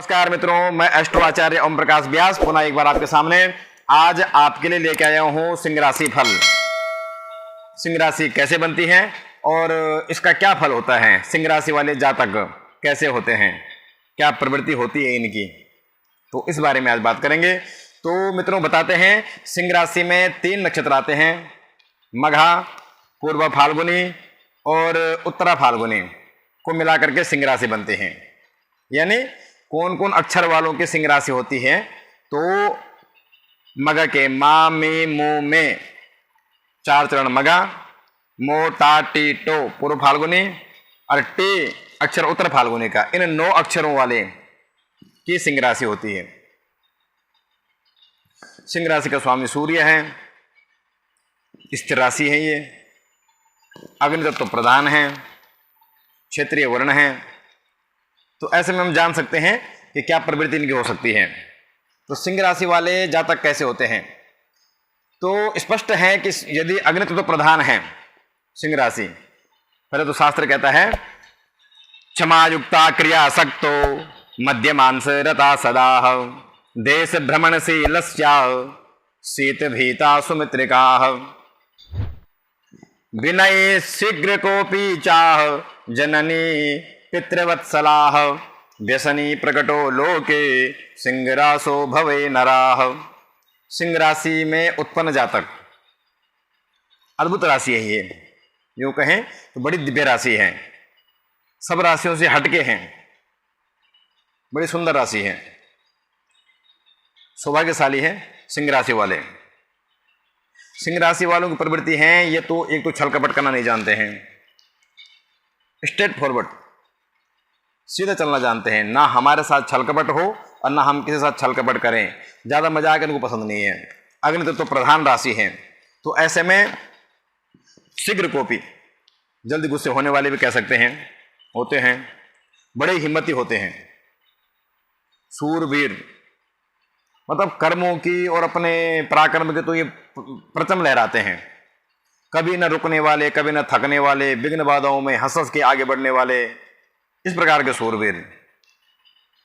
नमस्कार मित्रों, मैं एस्ट्रो आचार्य ओम प्रकाश व्यास पुनः एक बार आपके सामने आज आपके लिए लेके आया हूं सिंह राशि फल। सिंह राशि कैसे बनती है और इसका क्या फल होता है, सिंह राशि वाले जातक कैसे होते हैं, क्या प्रवृत्ति होती है इनकी, तो इस बारे में आज बात करेंगे। तो मित्रों बताते हैं, सिंह राशि में 3 नक्षत्र आते हैं, मघा, पूर्व फाल्गुनी और उत्तरा फाल्गुनी को मिलाकर के सिंह राशि बनते हैं। यानी कौन कौन अक्षर वालों की सिंह राशि होती है, तो मगा के मा मे मो में 4 चरण मगा, मो टा टी टो पूर्व फाल्गुनी और टी अक्षर उत्तर फाल्गुनी का, इन 9 अक्षरों वाले की सिंह राशि होती है। सिंह राशि का स्वामी सूर्य है, स्थिर राशि है, ये अग्नि तत्व प्रधान है, क्षेत्रीय वर्ण है। तो ऐसे में हम जान सकते हैं कि क्या प्रवृत्ति इनकी हो सकती है। तो सिंह राशि वाले जातक कैसे होते हैं, तो स्पष्ट है कि यदि अग्नि तत्व प्रधान है सिंह राशि, पहले तो शास्त्र कहता है क्षमायुक्ता क्रिया सक्तो मध्यमांस रता सदा देश भ्रमणशीलस्या शीत भीता सुमित्रिका विनय शीघ्र कोपी चाह जननी पितृवत्सलाह व्यसनी प्रकटो लोके सिंह राशो भवे नराह। सिंह राशि में उत्पन्न जातक अद्भुत राशि है ये, यूं कहें तो बड़ी दिव्य राशि है, सब राशियों से हटके हैं, बड़ी सुंदर राशि है, सौभाग्यशाली है सिंह राशि वाले। सिंह राशि वालों की प्रवृत्ति है, ये तो एक तो छल कपट करना नहीं जानते हैं, स्ट्रेट फॉरवर्ड सीधे चलना जानते हैं, ना हमारे साथ छल कपट हो और ना हम किसी साथ छल कपट करें, ज़्यादा मजाक इनको पसंद नहीं है। अग्नि तत्व तो प्रधान राशि है, तो ऐसे में शीघ्र कोपी, जल्दी गुस्से होने वाले भी कह सकते हैं, होते हैं, बड़े हिम्मती होते हैं, सूरवीर, मतलब कर्मों की और अपने पराक्रम के तो ये प्रचम लहराते हैं, कभी न रुकने वाले, कभी न थकने वाले, विघ्न बाधाओं में हंस हंस के आगे बढ़ने वाले, इस प्रकार के सूरवीर।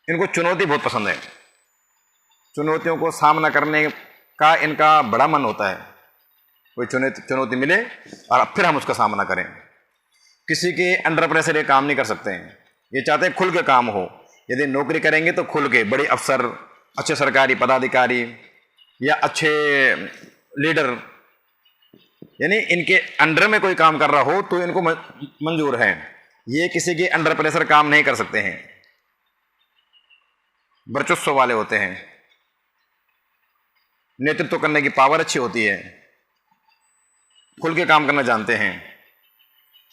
इनको चुनौती बहुत पसंद है, चुनौतियों को सामना करने का इनका बड़ा मन होता है, कोई चुनौती मिले और फिर हम उसका सामना करें। किसी के अंडर प्रेशर ये काम नहीं कर सकते हैं, ये चाहते हैं खुल के काम हो, यदि नौकरी करेंगे तो खुल के, बड़े अफसर, अच्छे सरकारी पदाधिकारी या अच्छे लीडर, यानी इनके अंडर में कोई काम कर रहा हो तो इनको मंजूर है, ये किसी के अंडर प्रेशर काम नहीं कर सकते हैं, वर्चस्व वाले होते हैं, नेतृत्व करने की पावर अच्छी होती है, खुल के काम करना जानते हैं,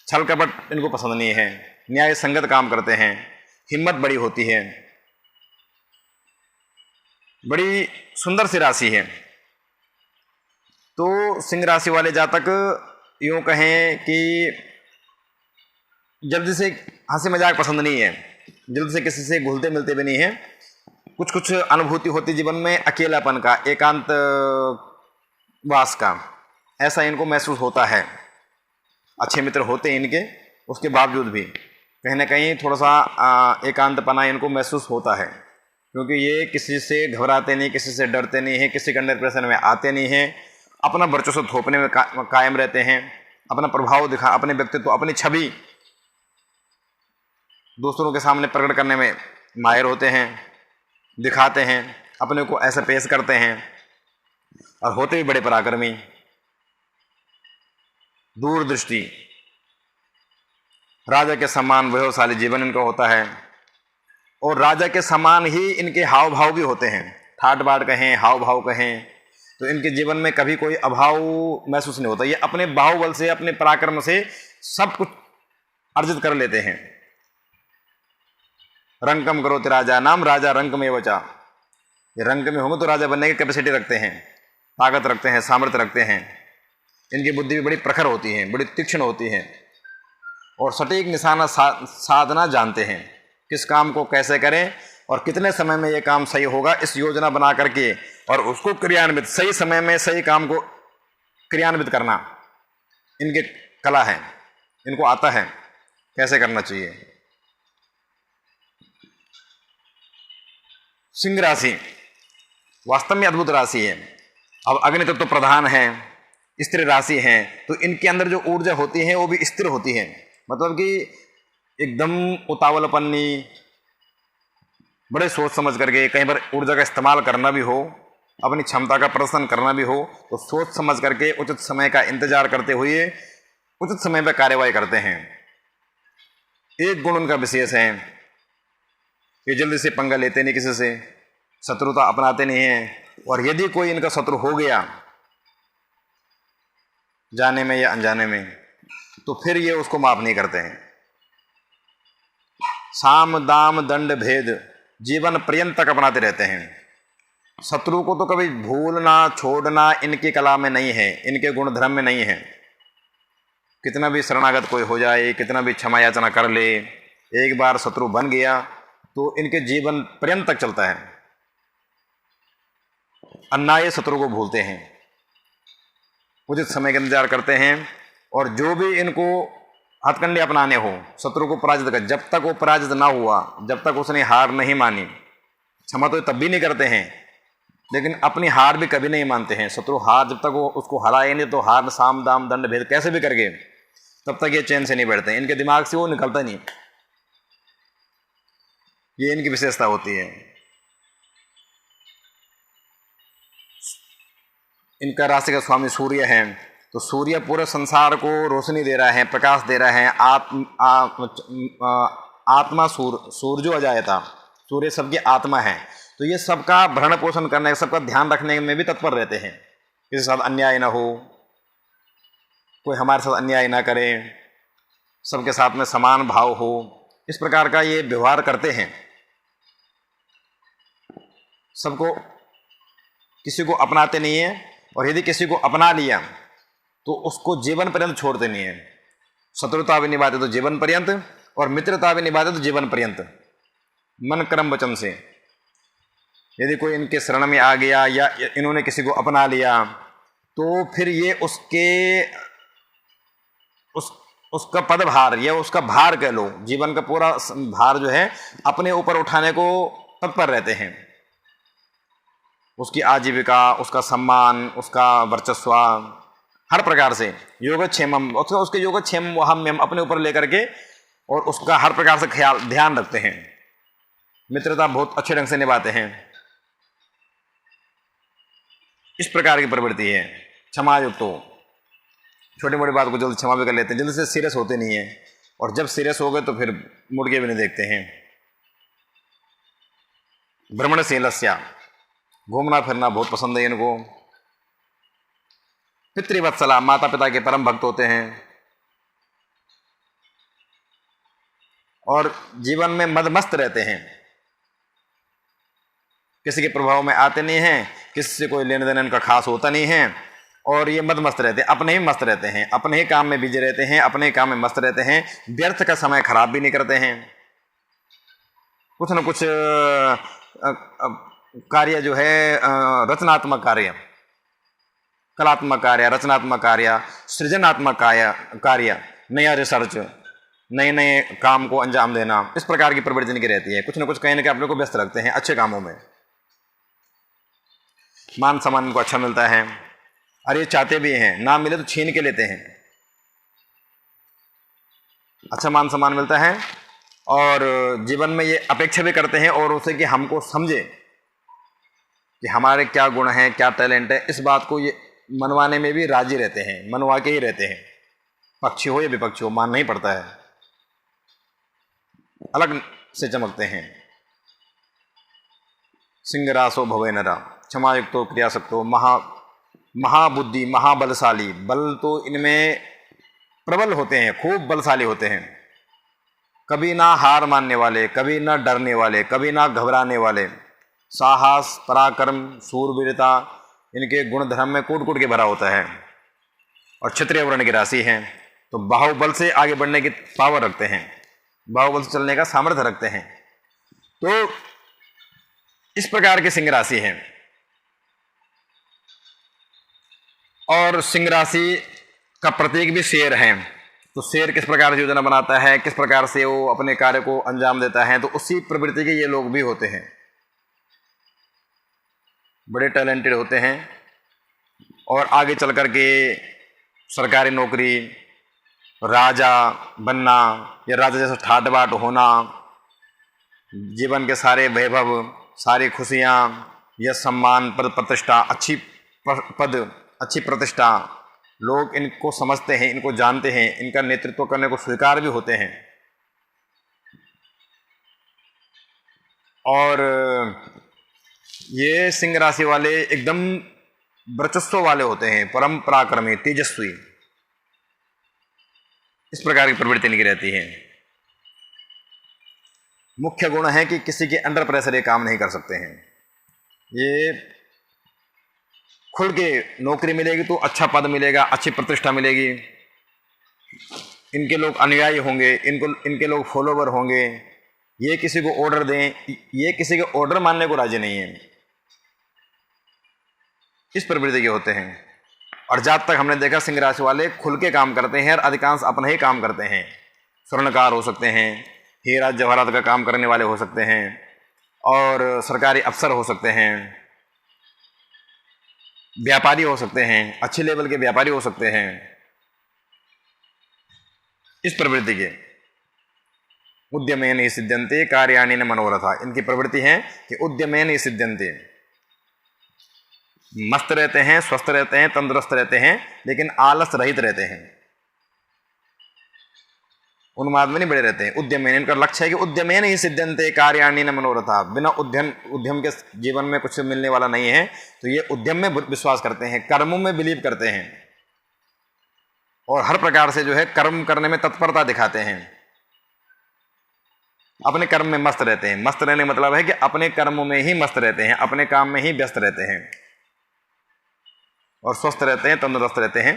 छल कपट इनको पसंद नहीं है, न्याय संगत काम करते हैं, हिम्मत बड़ी होती है, बड़ी सुंदर सी राशि है। तो सिंह राशि वाले जातक यूं कहें कि जल्दी से हंसी मजाक पसंद नहीं है, जल्दी से किसी से घुलते मिलते भी नहीं है, कुछ कुछ अनुभूति होती जीवन में, अकेलापन का, एकांत वास का, ऐसा इनको महसूस होता है। अच्छे मित्र होते हैं इनके, उसके बावजूद भी कहीं ना कहीं थोड़ा सा एकांतपना इनको महसूस होता है, क्योंकि ये किसी से घबराते नहीं, किसी से डरते नहीं हैं, किसी के अंडर प्रेशर में आते नहीं हैं, अपना वर्चस्व थोपने में कायम रहते हैं, अपना प्रभाव दिखा, अपने व्यक्तित्व, अपनी छवि दूसरों के सामने प्रकट करने में माहिर होते हैं, दिखाते हैं, अपने को ऐसा पेश करते हैं और होते भी बड़े पराक्रमी, दूरदृष्टि, राजा के समान वैभवशाली जीवन इनका होता है, और राजा के समान ही इनके हाव भाव भी होते हैं, ठाट बाट कहें, हाव भाव कहें, तो इनके जीवन में कभी कोई अभाव महसूस नहीं होता, ये अपने बाहुबल से, अपने पराक्रम से सब कुछ अर्जित कर लेते हैं। रंकम करोति राजा नाम राजा रंक में बचा, ये रंक में होंगे तो राजा बनने की कैपेसिटी रखते हैं, ताकत रखते हैं, सामर्थ्य रखते हैं, इनकी बुद्धि भी बड़ी प्रखर होती है, बड़ी तीक्ष्ण होती है, और सटीक निशाना साधना जानते हैं, किस काम को कैसे करें और कितने समय में ये काम सही होगा, इस योजना बना करके और उसको क्रियान्वित, सही समय में सही काम को क्रियान्वित करना इनकी कला है, इनको आता है कैसे करना चाहिए। सिंह राशि वास्तव में अद्भुत राशि है। अब अग्नि तत्व तो प्रधान है, स्त्री राशि है, तो इनके अंदर जो ऊर्जा होती है वो भी स्थिर होती है। मतलब कि एकदम उतावलपन्नी, बड़े सोच समझ करके, कहीं पर ऊर्जा का इस्तेमाल करना भी हो, अपनी क्षमता का प्रदर्शन करना भी हो, तो सोच समझ करके उचित समय का इंतजार करते हुए उचित समय पर कार्यवाही करते हैं। एक गुण उनका विशेष है, ये जल्दी से पंगा लेते नहीं किसी से, शत्रुता अपनाते नहीं हैं, और यदि कोई इनका शत्रु हो गया जाने में या अनजाने में, तो फिर ये उसको माफ नहीं करते हैं। साम दाम दंड भेद जीवन पर्यंत तक अपनाते रहते हैं। शत्रु को तो कभी भूलना छोड़ना इनकी कला में नहीं है, इनके गुण धर्म में नहीं है। कितना भी शरणागत कोई हो जाए, कितना भी क्षमा याचना कर ले, एक बार शत्रु बन गया तो इनके जीवन पर्यंत तक चलता है। अन्याय शत्रु को भूलते हैं, उचित समय का इंतजार करते हैं, और जो भी इनको हथकंडे अपनाने हो शत्रु को पराजित कर, जब तक वो पराजित ना हुआ, जब तक उसने हार नहीं मानी, क्षमा तो तब भी नहीं करते हैं, लेकिन अपनी हार भी कभी नहीं मानते हैं। शत्रु हार, जब तक वो उसको हराए नहीं, तो हार साम दाम दंड भेद कैसे भी करके तब तक ये चैन से नहीं बैठते हैं। इनके दिमाग से वो निकलता नहीं, ये इनकी विशेषता होती है। इनका राशि का स्वामी सूर्य है, तो सूर्य पूरे संसार को रोशनी दे रहा है, प्रकाश दे रहा है। आत्मा सूर्य जो अजायता, सूर्य सबकी आत्मा है, तो ये सबका भरण पोषण करने, सबका ध्यान रखने में भी तत्पर रहते हैं। किसी के साथ अन्याय ना हो, कोई हमारे साथ अन्याय ना करे, सबके साथ में समान भाव हो, इस प्रकार का ये व्यवहार करते हैं। सबको, किसी को अपनाते नहीं है, और यदि किसी को अपना लिया तो उसको जीवन पर्यंत छोड़ते नहीं है। शत्रुता भी निभाते तो जीवन पर्यंत, और मित्रता भी निभाते तो जीवन पर्यंत, मन कर्म वचन से। यदि कोई इनके शरण में आ गया या इन्होंने किसी को अपना लिया, तो फिर ये उसका पदभार या उसका भार कह लो, जीवन का पूरा भार जो है अपने ऊपर उठाने को तत्पर रहते हैं। उसकी आजीविका, उसका सम्मान, उसका वर्चस्व, हर प्रकार से योगक्षेमम, उसके योगक्षेम हम अपने ऊपर लेकर के, और उसका हर प्रकार से ख्याल ध्यान रखते हैं। मित्रता बहुत अच्छे ढंग से निभाते हैं। इस प्रकार की प्रवृत्ति है। क्षमा युक्त हो, छोटी मोटी बात को जल्द क्षमा भी कर लेते हैं, जल्दी से सीरियस होते नहीं है, और जब सीरियस हो गए तो फिर मुड़ के भी नहीं देखते हैं। भ्रमणशीलस्या, घूमना फिरना बहुत पसंद है इनको। पितृवत्सला, माता पिता के परम भक्त होते हैं, और जीवन में मदमस्त रहते हैं, किसी के प्रभाव में आते नहीं हैं, किसी से कोई लेन देन इनका खास होता नहीं है, और ये मदमस्त रहते हैं, अपने ही मस्त रहते हैं, अपने ही काम में बिजी रहते हैं, अपने ही काम में मस्त रहते हैं, व्यर्थ का समय खराब भी नहीं करते हैं। कुछ न कुछ कार्य जो है, रचनात्मक कार्य, कलात्मक कार्य, रचनात्मक कार्य, सृजनात्मक कार्य, नया रिसर्च, नए नए काम को अंजाम देना, इस प्रकार की प्रवृत्ति इनकी रहती है। कुछ न कुछ कहीं ना कहीं अपने को व्यस्त रखते हैं अच्छे कामों में। मान सम्मान इनको अच्छा मिलता है, और ये चाहते भी हैं, ना मिले तो छीन के लेते हैं। अच्छा मान सम्मान मिलता है, और जीवन में ये अपेक्षा भी करते हैं और उसे कि हमको समझे कि हमारे क्या गुण हैं, क्या टैलेंट है। इस बात को ये मनवाने में भी राजी रहते हैं, मनवा के ही रहते हैं। पक्षी हो या विपक्षी हो, मानना ही पड़ता है। अलग से चमकते हैं। सिंहरासो भवे नरा, क्षमायुक्तो क्रियासक्तो, महाबुद्धि, महाबलशाली, बल तो इनमें प्रबल होते हैं, खूब बलशाली होते हैं। कभी ना हार मानने वाले, कभी ना डरने वाले, कभी ना घबराने वाले। साहस, पराक्रम, शूरवीरता, इनके गुण धर्म में कूट कूट के भरा होता है। और क्षत्रिय वर्ण की राशि है, तो बाहुबल से आगे बढ़ने की पावर रखते हैं, बाहुबल से चलने का सामर्थ्य रखते हैं। तो इस प्रकार की सिंह राशि है। और सिंह राशि का प्रतीक भी शेर है। तो शेर किस प्रकार से योजना बनाता है, किस प्रकार से वो अपने कार्य को अंजाम देता है, तो उसी प्रवृत्ति के ये लोग भी होते हैं। बड़े टैलेंटेड होते हैं और आगे चल कर के सरकारी नौकरी, राजा बनना या राजा जैसा ठाट बाट होना, जीवन के सारे वैभव, सारी खुशियाँ, यश सम्मान, पद प्रतिष्ठा, अच्छी प्रतिष्ठा, लोग इनको समझते हैं, इनको जानते हैं, इनका नेतृत्व करने को स्वीकार भी होते हैं। और ये सिंह राशि वाले एकदम वर्चस्व वाले होते हैं, परम पराक्रमी, तेजस्वी, इस प्रकार की प्रवृत्ति इनकी रहती है। मुख्य गुण है कि किसी के अंडर प्रेशर ये काम नहीं कर सकते हैं। ये खुल के नौकरी मिलेगी तो अच्छा पद मिलेगा, अच्छी प्रतिष्ठा मिलेगी, इनके लोग अनुयायी होंगे, इनके लोग फॉलोवर होंगे, ये किसी को ऑर्डर दें, ये किसी के ऑर्डर मानने को राजी नहीं है, इस प्रवृत्ति के होते हैं। और जब तक हमने देखा सिंह राशि वाले खुल के काम करते हैं और अधिकांश अपना ही काम करते हैं। स्वर्णकार हो सकते हैं, हीरा जवाहरात का काम करने वाले हो सकते हैं, और सरकारी अफसर हो सकते हैं, व्यापारी हो सकते हैं, अच्छे लेवल के व्यापारी हो सकते हैं, इस प्रवृत्ति के। उद्यमेन ही सिद्ध्यन्ते कार्याणि न मनोरथा, इनकी प्रवृत्ति है कि उद्यमेन ही सिद्ध्यन्ते, मस्त रहते हैं, स्वस्थ रहते हैं, तंदुरुस्त रहते हैं, लेकिन आलस रहित रहते हैं, उन्माद में नहीं बड़े रहते हैं। उद्यमेन, इनका लक्ष्य है कि उद्यमेन ही सिद्ध्यन्ते कार्याणि न मनोरथा, बिना उद्यम के जीवन में कुछ मिलने वाला नहीं है। तो ये उद्यम में विश्वास करते हैं, कर्मों में बिलीव करते हैं, और हर प्रकार से जो है कर्म करने में तत्परता दिखाते हैं, अपने कर्म में मस्त रहते हैं। मस्त रहने का मतलब है कि अपने कर्मों में ही मस्त रहते हैं, अपने काम में ही व्यस्त रहते हैं, और स्वस्थ रहते हैं, तंदुरुस्त रहते हैं।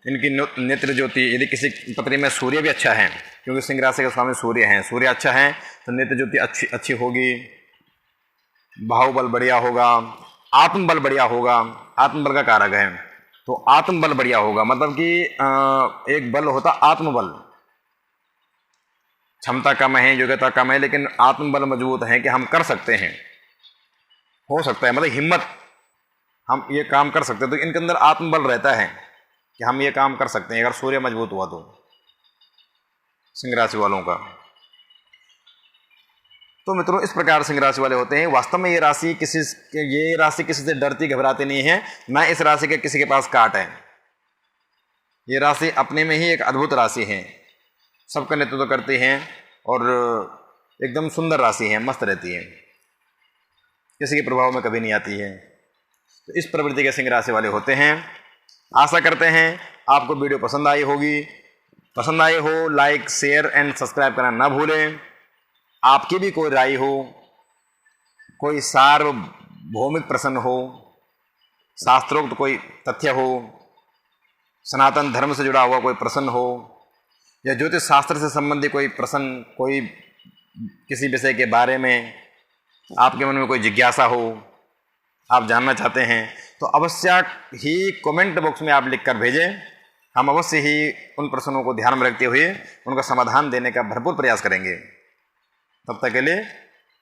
इनकी नेत्र ज्योति, यदि किसी पत्री में सूर्य भी अच्छा है, क्योंकि सिंह राशि के स्वामी सूर्य हैं, सूर्य अच्छा है तो नेत्र ज्योति अच्छी होगी, बाहुबल बढ़िया होगा, आत्मबल बढ़िया होगा, आत्मबल का कारक है, तो आत्मबल बढ़िया होगा। मतलब कि एक बल होता आत्मबल, क्षमता कम है, योग्यता कम है, लेकिन आत्मबल मजबूत है कि हम कर सकते हैं, हो सकता है, मतलब हिम्मत, हम ये काम कर सकते हैं। तो इनके अंदर आत्मबल रहता है कि हम ये काम कर सकते हैं, अगर सूर्य मजबूत हुआ तो सिंह राशि वालों का। तो मित्रों, इस प्रकार सिंह राशि वाले होते हैं। वास्तव में ये राशि किसी से डरती घबराती नहीं है, ना इस राशि के किसी के पास काट है। ये राशि अपने में ही एक अद्भुत राशि है, सबका नेतृत्व करती हैं और एकदम सुंदर राशि है, मस्त रहती है, किसी के प्रभाव में कभी नहीं आती है। तो इस प्रवृत्ति के सिंह राशि वाले होते हैं। आशा करते हैं आपको वीडियो पसंद आई होगी। पसंद आई हो लाइक, शेयर एंड सब्सक्राइब करना ना भूलें। आपकी भी कोई राय हो, कोई सार्वभौमिक प्रश्न हो, शास्त्रोक्त कोई तथ्य हो, सनातन धर्म से जुड़ा हुआ कोई प्रश्न हो, या ज्योतिष शास्त्र से संबंधी कोई प्रश्न, कोई किसी विषय के बारे में आपके मन में कोई जिज्ञासा हो, आप जानना चाहते हैं, तो अवश्य ही कमेंट बॉक्स में आप लिखकर भेजें। हम अवश्य ही उन प्रश्नों को ध्यान में रखते हुए उनका समाधान देने का भरपूर प्रयास करेंगे। तब तक के लिए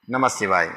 नमः शिवाय।